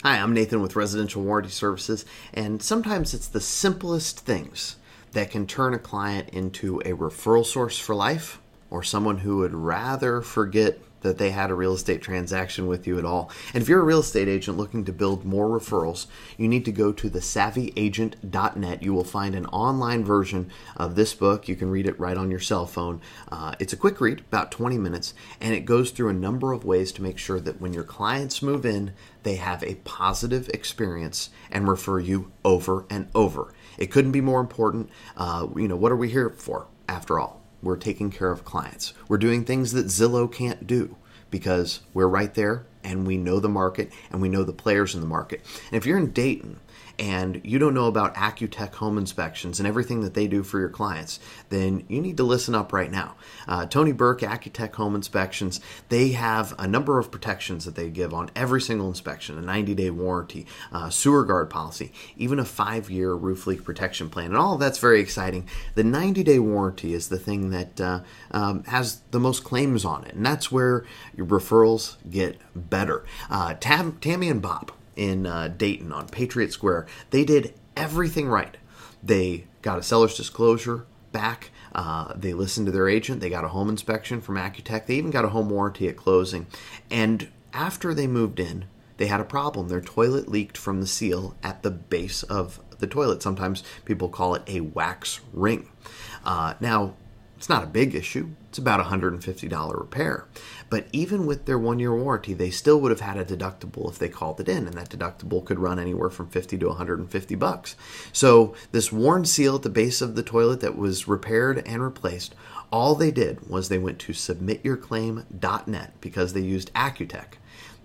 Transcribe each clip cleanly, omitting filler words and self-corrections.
Hi, I'm Nathan with Residential Warranty Services, and sometimes it's the simplest things that can turn a client into a referral source for life or someone who would rather forget that they had a real estate transaction with you at all. And if you're a real estate agent looking to build more referrals, you need to go to thesavvyagent.net. You will find an online version of this book. You can read it right on your cell phone. It's a quick read, about 20 minutes, and it goes through a number of ways to make sure that when your clients move in, they have a positive experience and refer you over and over. It couldn't be more important. What are we here for, after all? We're taking care of clients. We're doing things that Zillow can't do because we're right there and we know the market and we know the players in the market. And if you're in Dayton and you don't know about Accutech Home Inspections and everything that they do for your clients, then you need to listen up right now. Tony Burke, Accutech Home Inspections, they have a number of protections that they give on every single inspection, a 90-day warranty, sewer guard policy, even a 5-year roof leak protection plan. And all of that's very exciting. The 90-day warranty is the thing that has the most claims on it, and that's where your referrals get better. Tammy and Bob in Dayton on Patriot Square, they did everything right. They got a seller's disclosure back. They listened to their agent. They got a home inspection from Accutech. They even got a home warranty at closing. And after they moved in, they had a problem. Their toilet leaked from the seal at the base of the toilet. Sometimes people call it a wax ring. Now, it's not a big issue. It's about a $150 repair. But even with their 1-year warranty, they still would have had a deductible if they called it in, and that deductible could run anywhere from $50 to $150. So this worn seal at the base of the toilet that was repaired and replaced, all they did was they went to submityourclaim.net because they used Accutech.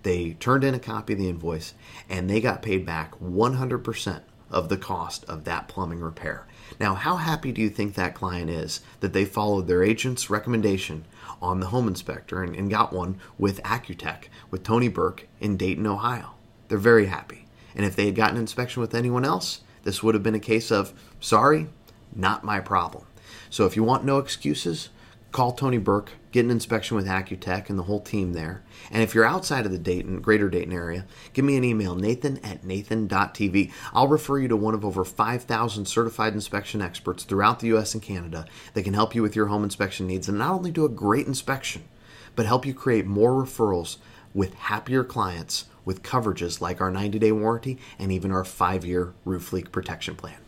They turned in a copy of the invoice, and they got paid back 100% of the cost of that plumbing repair. Now, how happy do you think that client is that they followed their agent's recommendation on the home inspector and got one with Accutech, with Tony Burke in Dayton, Ohio? They're very happy. And if they had gotten an inspection with anyone else, this would have been a case of, sorry, not my problem. So if you want no excuses, call Tony Burke, get an inspection with Accutech and the whole team there. And if you're outside of the greater Dayton area, give me an email, nathan@nathan.tv. I'll refer you to one of over 5,000 certified inspection experts throughout the U.S. and Canada that can help you with your home inspection needs and not only do a great inspection, but help you create more referrals with happier clients with coverages like our 90-day warranty and even our 5-year roof leak protection plan.